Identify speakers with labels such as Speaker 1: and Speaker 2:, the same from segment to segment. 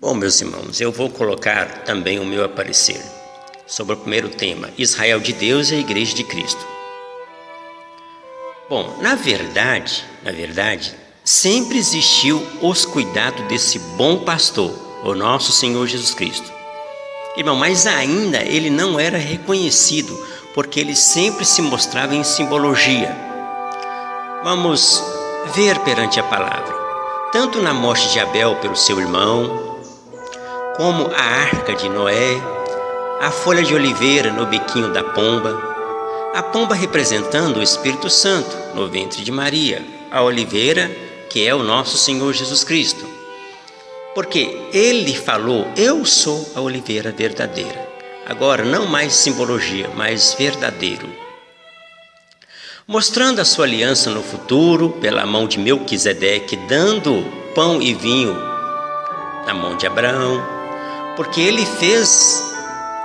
Speaker 1: Bom, meus irmãos, eu vou colocar também o meu parecer sobre o primeiro tema, Israel de Deus e a Igreja de Cristo. Bom, na verdade, sempre existiu os cuidados desse bom pastor, o nosso Senhor Jesus Cristo. Irmão, mas ainda ele não era reconhecido, porque ele sempre se mostrava em simbologia. Vamos ver perante a palavra, tanto na morte de Abel pelo seu irmão, como a arca de Noé, a folha de oliveira no biquinho da pomba, a pomba representando o Espírito Santo no ventre de Maria, a oliveira que é o nosso Senhor Jesus Cristo. Porque ele falou, eu sou a oliveira verdadeira. Agora não mais simbologia, mas verdadeiro. Mostrando a sua aliança no futuro, pela mão de Melquisedeque, dando pão e vinho na mão de Abraão, porque ele fez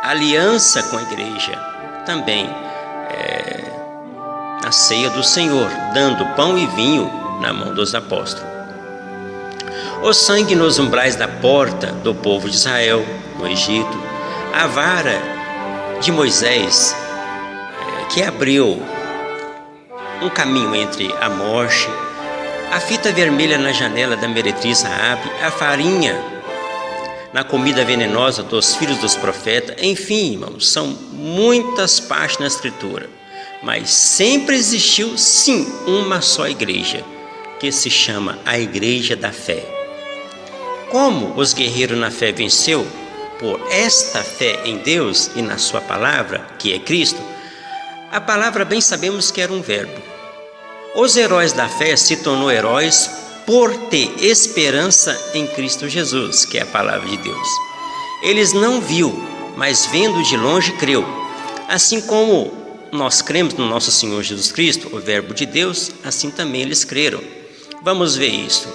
Speaker 1: aliança com a igreja, também na ceia do Senhor, dando pão e vinho na mão dos apóstolos. O sangue nos umbrais da porta do povo de Israel, no Egito, a vara de Moisés, que abriu um caminho entre a morte, a fita vermelha na janela da meretriz Raabe, a farinha na comida venenosa dos filhos dos profetas. Enfim, irmãos, são muitas partes na Escritura, mas sempre existiu sim uma só igreja, que se chama a Igreja da Fé. Como os guerreiros na fé venceu por esta fé em Deus e na sua palavra, que é Cristo, a palavra bem sabemos que era um verbo. Os heróis da fé se tornou heróis por ter esperança em Cristo Jesus, que é a palavra de Deus. Eles não viu, mas vendo de longe creu. Assim como nós cremos no nosso Senhor Jesus Cristo, o verbo de Deus, assim também eles creram. Vamos ver isso.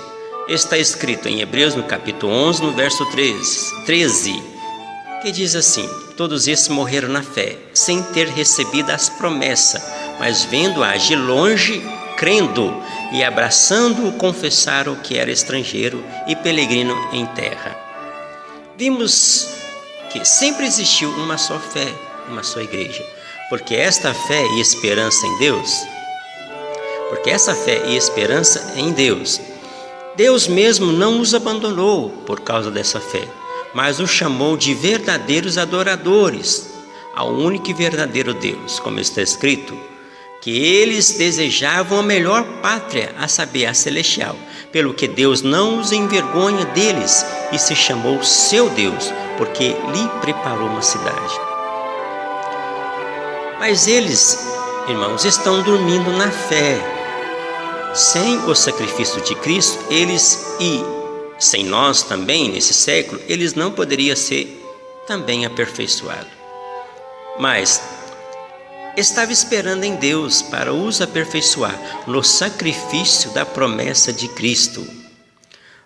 Speaker 1: Está escrito em Hebreus, no capítulo 11, no verso 13, que diz assim: todos esses morreram na fé, sem ter recebido as promessas, mas vendo-as de longe, crendo e abraçando-o, confessaram que era estrangeiro e peregrino em terra. Vimos que sempre existiu uma só fé, uma só igreja, porque esta fé e esperança em Deus, Deus mesmo não os abandonou por causa dessa fé, mas os chamou de verdadeiros adoradores ao único e verdadeiro Deus, como está escrito, que eles desejavam a melhor pátria, a saber, a celestial, pelo que Deus não os envergonha deles e se chamou seu Deus, porque lhe preparou uma cidade. Mas eles, irmãos, estão dormindo na fé. Sem o sacrifício de Cristo, eles, e sem nós também, nesse século, eles não poderiam ser também aperfeiçoados. Mas estava esperando em Deus para os aperfeiçoar no sacrifício da promessa de Cristo.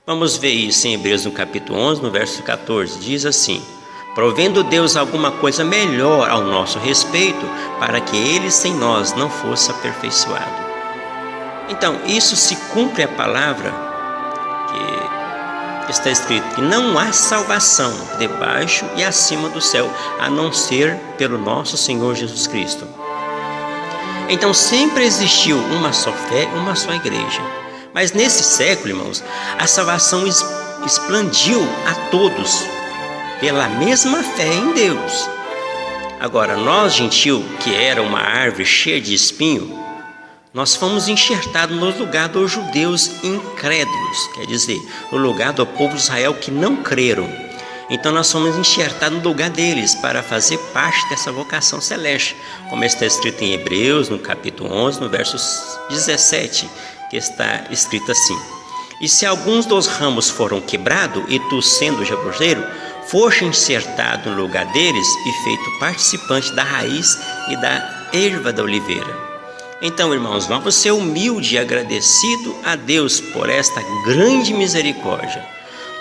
Speaker 1: Vamos ver isso em Hebreus, no capítulo 11, no verso 14, diz assim: provendo Deus alguma coisa melhor ao nosso respeito, para que ele sem nós não fosse aperfeiçoado. Então, isso se cumpre a palavra que está escrito, que não há salvação debaixo e acima do céu, a não ser pelo nosso Senhor Jesus Cristo. Então, sempre existiu uma só fé, uma só igreja. Mas nesse século, irmãos, a salvação expandiu a todos pela mesma fé em Deus. Agora, nós, gentil, que era uma árvore cheia de espinho, nós fomos enxertados no lugar dos judeus incrédulos, quer dizer, no lugar do povo de Israel que não creram. Então nós fomos enxertados no lugar deles para fazer parte dessa vocação celeste, como está escrito em Hebreus, no capítulo 11, no verso 17, que está escrito assim: e se alguns dos ramos foram quebrados, e tu, sendo jabrojeiro, foste enxertado no lugar deles e feito participante da raiz e da erva da oliveira. Então, irmãos, vamos ser humildes e agradecidos a Deus por esta grande misericórdia.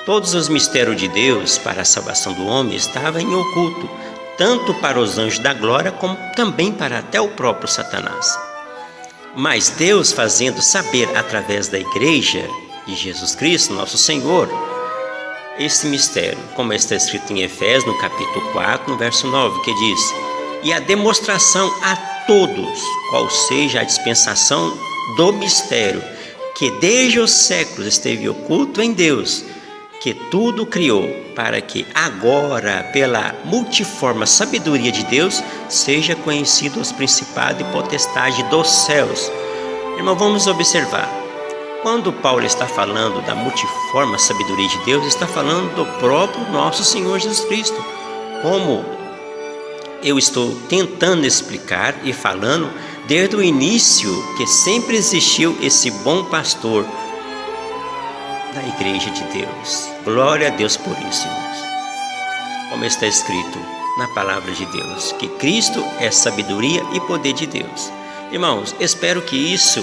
Speaker 1: Todos os mistérios de Deus para a salvação do homem estavam em oculto, tanto para os anjos da glória, como também para até o próprio Satanás. Mas Deus, fazendo saber através da igreja de Jesus Cristo, nosso Senhor, esse mistério, como está escrito em Efésios, no capítulo 4, no verso 9, que diz: e a demonstração a todos, qual seja a dispensação do mistério, que desde os séculos esteve oculto em Deus, que tudo criou, para que agora, pela multiforme sabedoria de Deus, seja conhecido os principados e potestades dos céus. Irmão, vamos observar. Quando Paulo está falando da multiforme sabedoria de Deus, está falando do próprio nosso Senhor Jesus Cristo. Como eu estou tentando explicar e falando desde o início, que sempre existiu esse bom pastor da igreja de Deus. Glória a Deus por isso, irmãos. Como está escrito na palavra de Deus, que Cristo é sabedoria e poder de Deus. Irmãos, espero que isso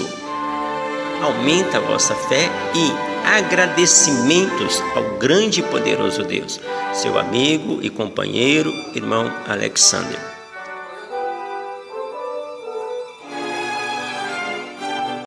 Speaker 1: aumente a vossa fé e agradecimentos ao grande e poderoso Deus. Seu amigo e companheiro, irmão Alexander.